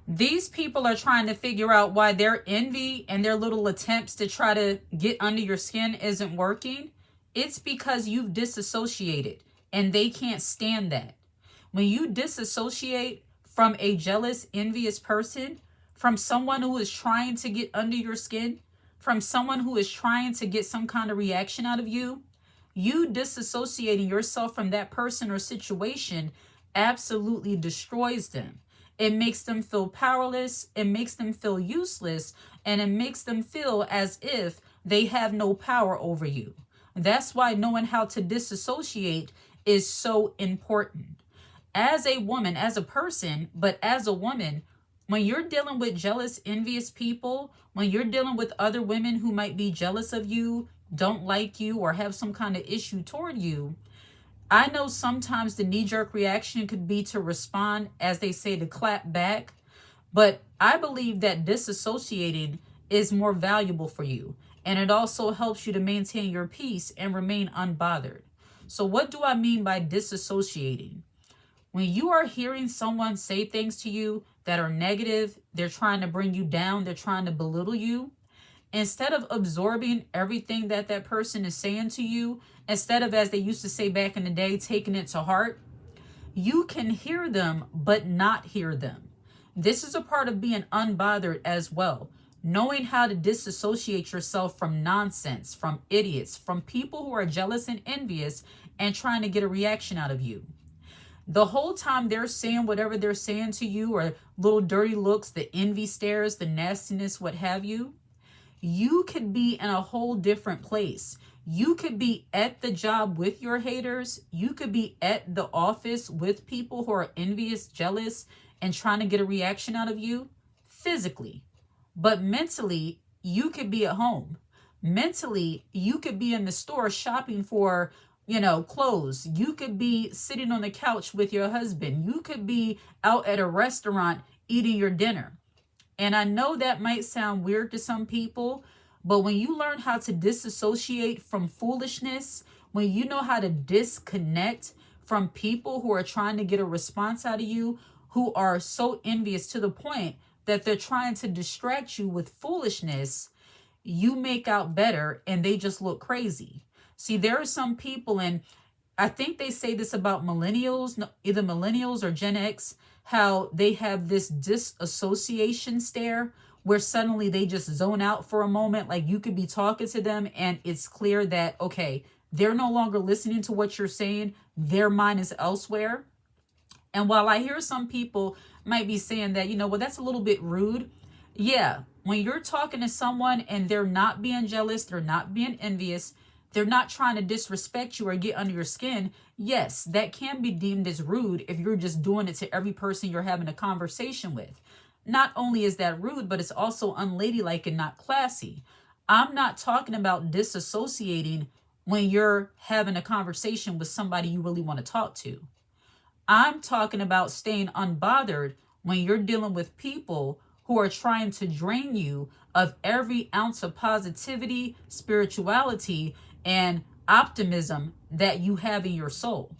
These people are trying to figure out why their envy and their little attempts to try to get under your skin isn't working. It's because you've disassociated and they can't stand that. When you disassociate from a jealous, envious person, from someone who is trying to get under your skin, from someone who is trying to get some kind of reaction out of you, you disassociating yourself from that person or situation absolutely destroys them. It makes them feel powerless, it makes them feel useless, and it makes them feel as if they have no power over you. That's why knowing how to disassociate is so important. As a woman, as a person, but as a woman, when you're dealing with jealous, envious people, when you're dealing with other women who might be jealous of you, don't like you, or have some kind of issue toward you, I know sometimes the knee-jerk reaction could be to respond, as they say, to clap back. But I believe that disassociating is more valuable for you. And it also helps you to maintain your peace and remain unbothered. So what do I mean by disassociating? When you are hearing someone say things to you that are negative, they're trying to bring you down, they're trying to belittle you, instead of absorbing everything that that person is saying to you, instead of, as they used to say back in the day, taking it to heart, you can hear them but not hear them. This is a part of being unbothered as well. Knowing how to disassociate yourself from nonsense, from idiots, from people who are jealous and envious and trying to get a reaction out of you. The whole time they're saying whatever they're saying to you, or little dirty looks, the envy stares, the nastiness, what have you, you could be in a whole different place. You could be at the job with your haters. You could be at the office with people who are envious, jealous, and trying to get a reaction out of you physically. But mentally, you could be at home. Mentally, you could be in the store shopping for, clothes. You could be sitting on the couch with your husband. You could be out at a restaurant eating your dinner. And I know that might sound weird to some people, but when you learn how to disassociate from foolishness, when you know how to disconnect from people who are trying to get a response out of you, who are so envious to the point that they're trying to distract you with foolishness, you make out better and they just look crazy. See, there are some people, and I think they say this about millennials, either millennials or Gen X, how they have this disassociation stare where suddenly they just zone out for a moment. Like you could be talking to them and it's clear that, okay, they're no longer listening to what you're saying. Their mind is elsewhere. And while I hear some people might be saying that, well, that's a little bit rude. Yeah, when you're talking to someone and they're not being jealous, they're not being envious, they're not trying to disrespect you or get under your skin, yes, that can be deemed as rude if you're just doing it to every person you're having a conversation with. Not only is that rude, but it's also unladylike and not classy. I'm not talking about disassociating when you're having a conversation with somebody you really want to talk to. I'm talking about staying unbothered when you're dealing with people who are trying to drain you of every ounce of positivity, spirituality, and optimism that you have in your soul.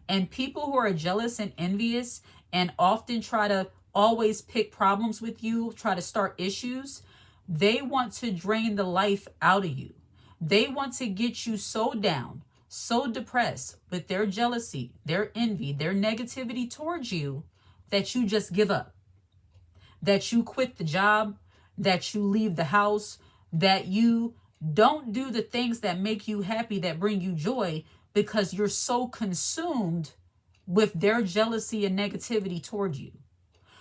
And people who are jealous and envious and often try to always pick problems with you, try to start issues, they want to drain the life out of you. They want to get you so down, so depressed with their jealousy, their envy, their negativity towards you, that you just give up, that you quit the job, that you leave the house, that you don't do the things that make you happy, that bring you joy, because you're so consumed with their jealousy and negativity toward you.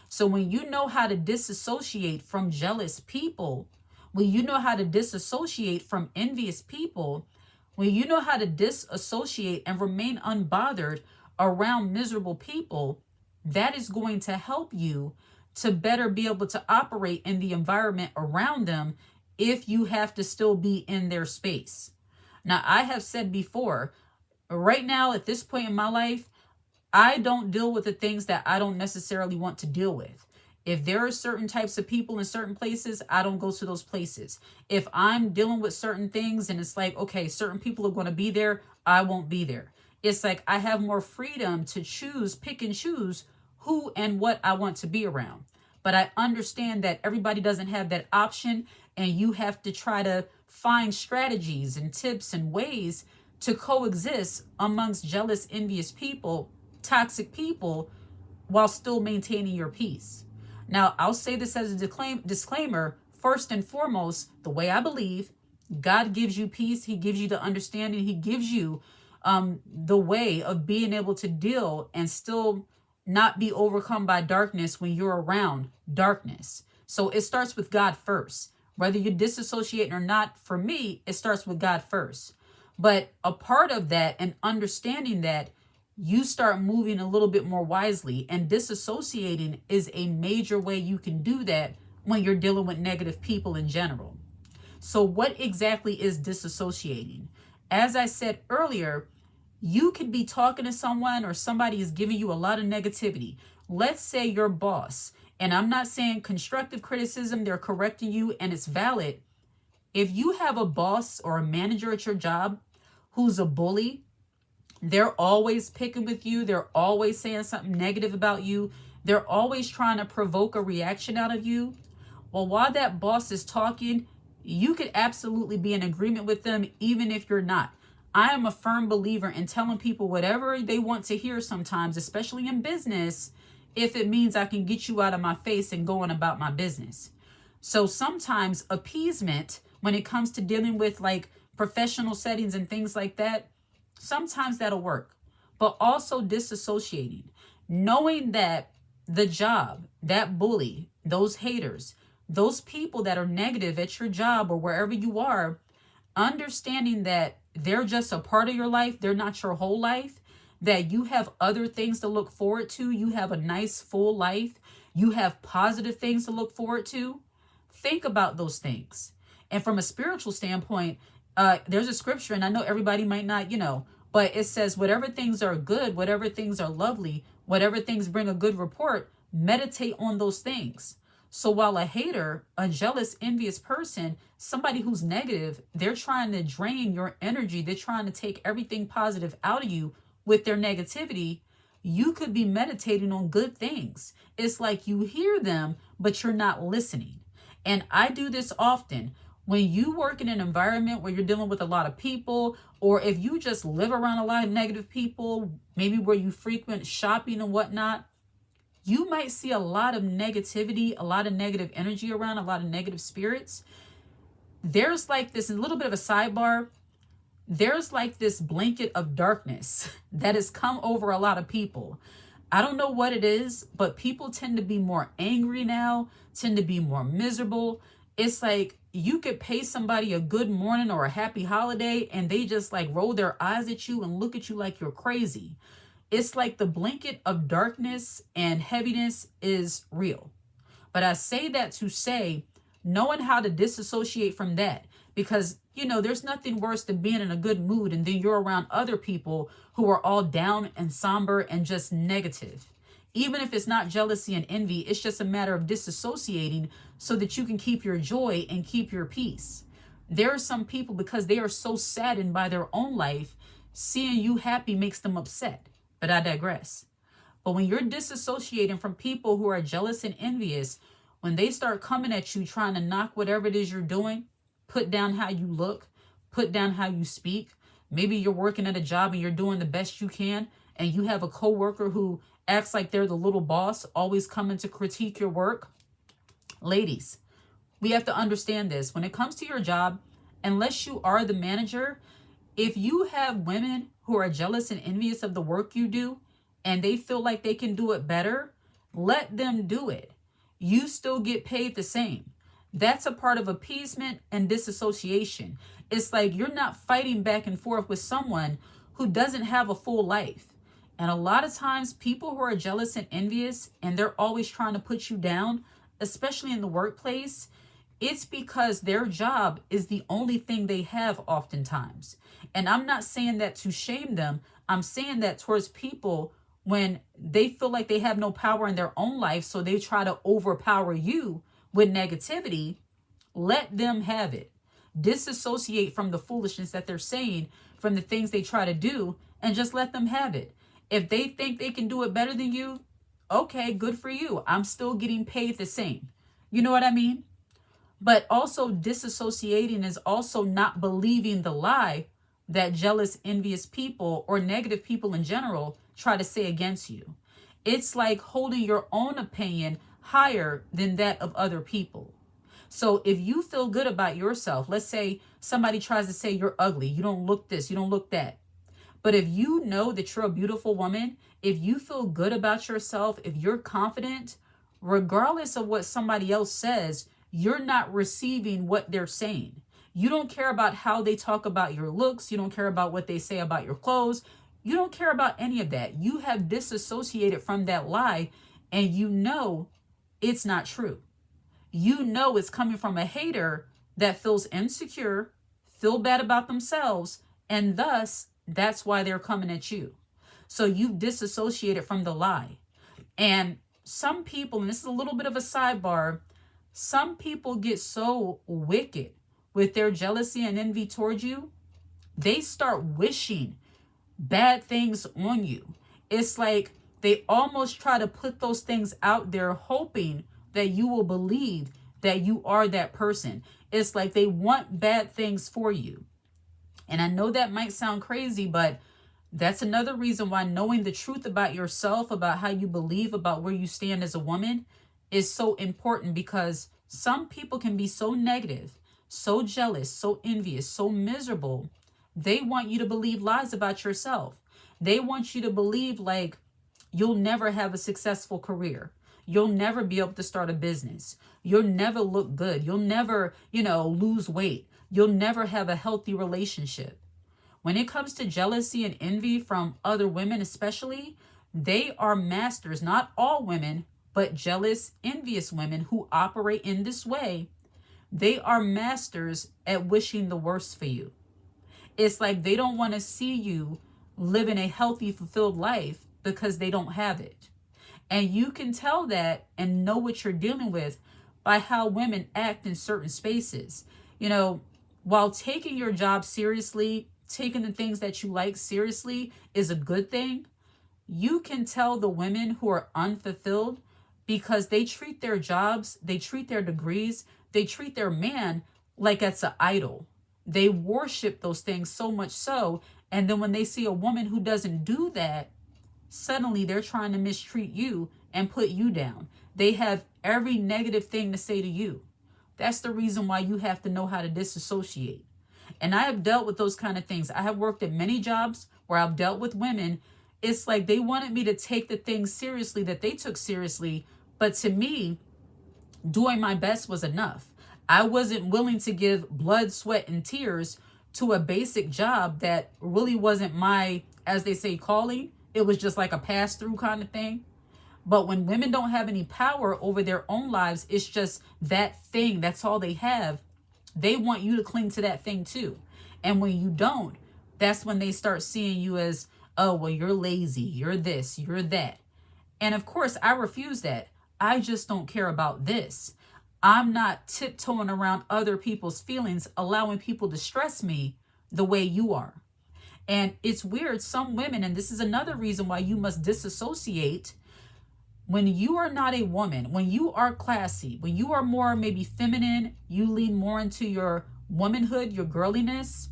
So when you know how to disassociate from jealous people, when you know how to disassociate from envious people, when you know how to disassociate and remain unbothered around miserable people, that is going to help you to better be able to operate in the environment around them if you have to still be in their space. Now, I have said before, right now at this point in my life, I don't deal with the things that I don't necessarily want to deal with. If there are certain types of people in certain places, I don't go to those places. If I'm dealing with certain things and it's like, okay, certain people are going to be there, I won't be there. It's like I have more freedom to choose, pick and choose who and what I want to be around. But I understand that everybody doesn't have that option, and you have to try to find strategies and tips and ways to coexist amongst jealous, envious people, toxic people, while still maintaining your peace. Now, I'll say this as a disclaimer. First and foremost, the way I believe, God gives you peace. He gives you the understanding. He gives you the way of being able to deal and still not be overcome by darkness when you're around darkness. So it starts with God first. Whether you're disassociating or not, for me, it starts with God first. But a part of that and understanding that, you start moving a little bit more wisely, and disassociating is a major way you can do that when you're dealing with negative people in general. So what exactly is disassociating? As I said earlier, you could be talking to someone or somebody is giving you a lot of negativity. Let's say your boss, and I'm not saying constructive criticism, they're correcting you and it's valid. If you have a boss or a manager at your job who's a bully, they're always picking with you. They're always saying something negative about you. They're always trying to provoke a reaction out of you. Well, while that boss is talking, you could absolutely be in agreement with them, even if you're not. I am a firm believer in telling people whatever they want to hear sometimes, especially in business, if it means I can get you out of my face and going about my business. So sometimes appeasement, when it comes to dealing with like professional settings and things like that, sometimes that'll work. But also disassociating, knowing that the job, that bully, those haters, those people that are negative at your job or wherever you are, understanding that they're just a part of your life, they're not your whole life, that you have other things to look forward to, you have a nice full life, you have positive things to look forward to. Think about those things. And from a spiritual standpoint, there's a scripture, and I know everybody might not, but it says, whatever things are good, whatever things are lovely, whatever things bring a good report, meditate on those things. So while a hater, a jealous, envious person, somebody who's negative, they're trying to drain your energy. They're trying to take everything positive out of you with their negativity. You could be meditating on good things. It's like you hear them, but you're not listening. And I do this often. When you work in an environment where you're dealing with a lot of people, or if you just live around a lot of negative people, maybe where you frequent shopping and whatnot, you might see a lot of negativity, a lot of negative energy around, a lot of negative spirits. There's like this, a little bit of a sidebar, there's like this blanket of darkness that has come over a lot of people. I don't know what it is, but people tend to be more angry now, tend to be more miserable. It's like you could pay somebody a good morning or a happy holiday and they just like roll their eyes at you and look at you like you're crazy. It's like the blanket of darkness and heaviness is real. But I say that to say, knowing how to disassociate from that, because, there's nothing worse than being in a good mood and then you're around other people who are all down and somber and just negative. Even if it's not jealousy and envy, it's just a matter of disassociating so that you can keep your joy and keep your peace. There are some people, because they are so saddened by their own life, seeing you happy makes them upset. But I digress. But when you're disassociating from people who are jealous and envious, when they start coming at you trying to knock whatever it is you're doing, put down how you look, put down how you speak. Maybe you're working at a job and you're doing the best you can, and you have a coworker who acts like they're the little boss, always coming to critique your work. Ladies, we have to understand this. When it comes to your job, unless you are the manager, if you have women who are jealous and envious of the work you do, and they feel like they can do it better, let them do it. You still get paid the same. That's a part of appeasement and disassociation. It's like you're not fighting back and forth with someone who doesn't have a full life. And a lot of times people who are jealous and envious and they're always trying to put you down, especially in the workplace, it's because their job is the only thing they have oftentimes. And I'm not saying that to shame them. I'm saying that towards people when they feel like they have no power in their own life, so they try to overpower you with negativity. Let them have it. Disassociate from the foolishness that they're saying, from the things they try to do, and just let them have it. If they think they can do it better than you, Okay, good for you. I'm still getting paid the same. You know what I mean? But also disassociating is also not believing the lie that jealous, envious people or negative people in general try to say against you. It's like holding your own opinion higher than that of other people. So if you feel good about yourself, let's say somebody tries to say you're ugly, you don't look this, you don't look that. But if you know that you're a beautiful woman, if you feel good about yourself, if you're confident, regardless of what somebody else says, you're not receiving what they're saying. You don't care about how they talk about your looks. You don't care about what they say about your clothes. You don't care about any of that. You have disassociated from that lie, and you know it's not true. You know it's coming from a hater that feels insecure, feel bad about themselves, and thus that's why they're coming at you. So you've disassociated from the lie. And some people, and this is a little bit of a sidebar, some people get so wicked with their jealousy and envy towards you, they start wishing bad things on you. It's like they almost try to put those things out there, hoping that you will believe that you are that person. It's like they want bad things for you. And I know that might sound crazy, but that's another reason why knowing the truth about yourself, about how you believe, about where you stand as a woman is so important, because some people can be so negative, so jealous, so envious, so miserable. They want you to believe lies about yourself. They want you to believe like you'll never have a successful career. You'll never be able to start a business. You'll never look good. You'll never, lose weight. You'll never have a healthy relationship. When it comes to jealousy and envy from other women especially, they are masters. Not all women, but jealous, envious women who operate in this way, they are masters at wishing the worst for you. It's like they don't want to see you living a healthy, fulfilled life because they don't have it. And you can tell that and know what you're dealing with by how women act in certain spaces. While taking your job seriously, taking the things that you like seriously is a good thing, you can tell the women who are unfulfilled because they treat their jobs, they treat their degrees, they treat their man like it's an idol. They worship those things so much so. And then when they see a woman who doesn't do that, suddenly they're trying to mistreat you and put you down. They have every negative thing to say to you. That's the reason why you have to know how to disassociate. And I have dealt with those kind of things. I have worked at many jobs where I've dealt with women. It's like they wanted me to take the things seriously that they took seriously. But to me, doing my best was enough. I wasn't willing to give blood, sweat, and tears to a basic job that really wasn't my, as they say, calling. It was just like a pass-through kind of thing. But when women don't have any power over their own lives, it's just that thing. That's all they have. They want you to cling to that thing too. And when you don't, that's when they start seeing you as, oh, well, you're lazy. You're this, you're that. And of course, I refuse that. I just don't care about this. I'm not tiptoeing around other people's feelings, allowing people to stress me the way you are. And it's weird. Some women, and this is another reason why you must disassociate. When you are not a woman, when you are classy, when you are more maybe feminine, you lean more into your womanhood, your girliness,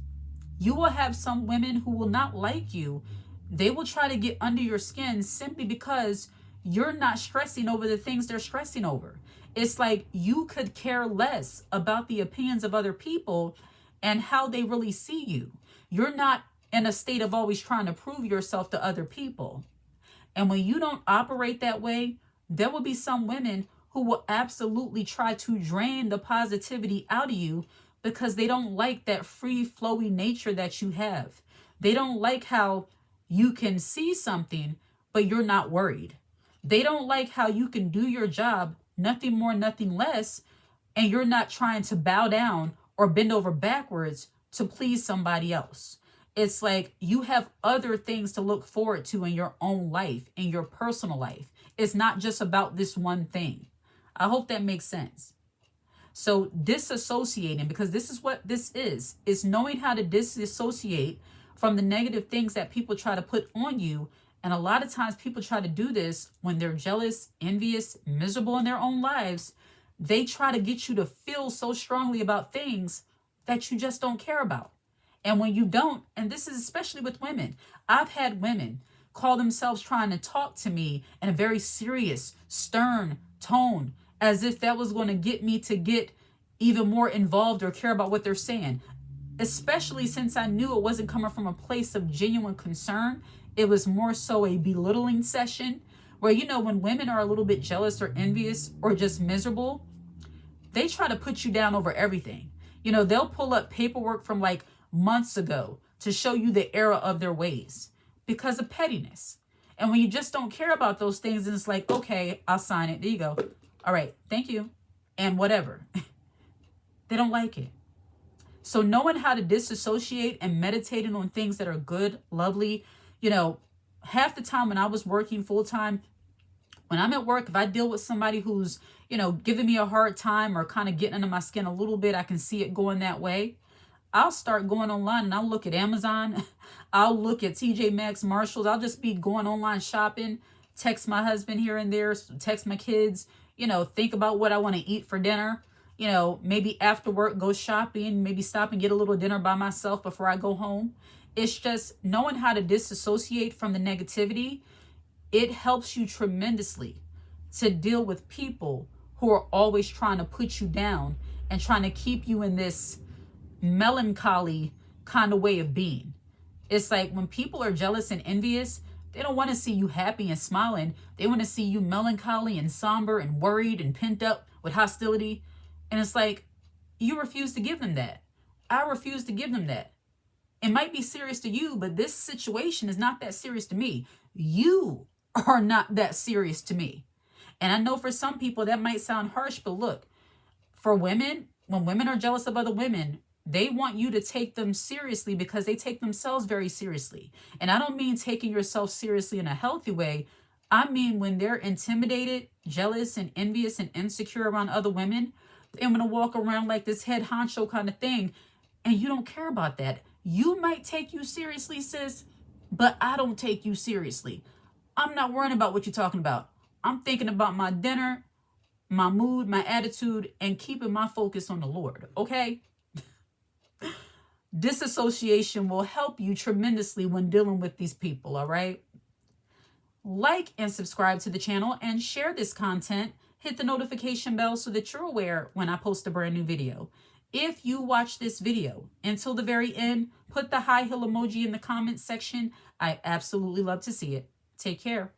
you will have some women who will not like you. They will try to get under your skin simply because you're not stressing over the things they're stressing over. It's like you could care less about the opinions of other people and how they really see you. You're not in a state of always trying to prove yourself to other people. And when you don't operate that way, there will be some women who will absolutely try to drain the positivity out of you because they don't like that free flowing nature that you have. They don't like how you can see something, but you're not worried. They don't like how you can do your job, nothing more, nothing less, and you're not trying to bow down or bend over backwards to please somebody else. It's like you have other things to look forward to in your own life, in your personal life. It's not just about this one thing. I hope that makes sense. So disassociating, because this is what this is knowing how to disassociate from the negative things that people try to put on you And a lot of times people try to do this when they're jealous, envious, miserable in their own lives. They try to get you to feel so strongly about things that you just don't care about. And when you don't, and this is especially with women, I've had women call themselves trying to talk to me in a very serious, stern tone, as if that was going to get me to get even more involved or care about what they're saying. Especially since I knew it wasn't coming from a place of genuine concern. It was more so a belittling session where, you know, when women are a little bit jealous or envious or just miserable, they try to put you down over everything. You know, they'll pull up paperwork from like months ago to show you the error of their ways because of pettiness. And when you just don't care about those things, and it's like, okay, I'll sign it. There you go. All right, thank you. And whatever. They don't like it. So knowing how to disassociate and meditating on things that are good, lovely, you know, half the time when I was working full time, when I'm at work, if I deal with somebody who's, you know, giving me a hard time or kind of getting under my skin a little bit, I can see it going that way. I'll start going online and I'll look at Amazon. I'll look at TJ Maxx, Marshalls. I'll just be going online shopping, text my husband here and there, text my kids, you know, think about what I want to eat for dinner. You know, maybe after work, go shopping, maybe stop and get a little dinner by myself before I go home. It's just knowing how to disassociate from the negativity. It helps you tremendously to deal with people who are always trying to put you down and trying to keep you in this melancholy kind of way of being. It's like when people are jealous and envious, they don't want to see you happy and smiling. They want to see you melancholy and somber and worried and pent up with hostility. And it's like, you refuse to give them that. I refuse to give them that. It might be serious to you, but this situation is not that serious to me. You are not that serious to me. And I know for some people that might sound harsh, but look, for women, when women are jealous of other women, they want you to take them seriously because they take themselves very seriously. And I don't mean taking yourself seriously in a healthy way. I mean when they're intimidated, jealous, and envious and insecure around other women, they're going to walk around like this head honcho kind of thing. And you don't care about that. You might take you seriously, sis, but I don't take you seriously. I'm not worrying about what you're talking about. I'm thinking about my dinner, my mood, my attitude, and keeping my focus on the Lord, okay? Disassociation will help you tremendously when dealing with these people, all right? Like and subscribe to the channel and share this content. Hit the notification bell so that you're aware when I post a brand new video. If you watch this video until the very end, put the high heel emoji in the comments section. I absolutely love to see it. Take care.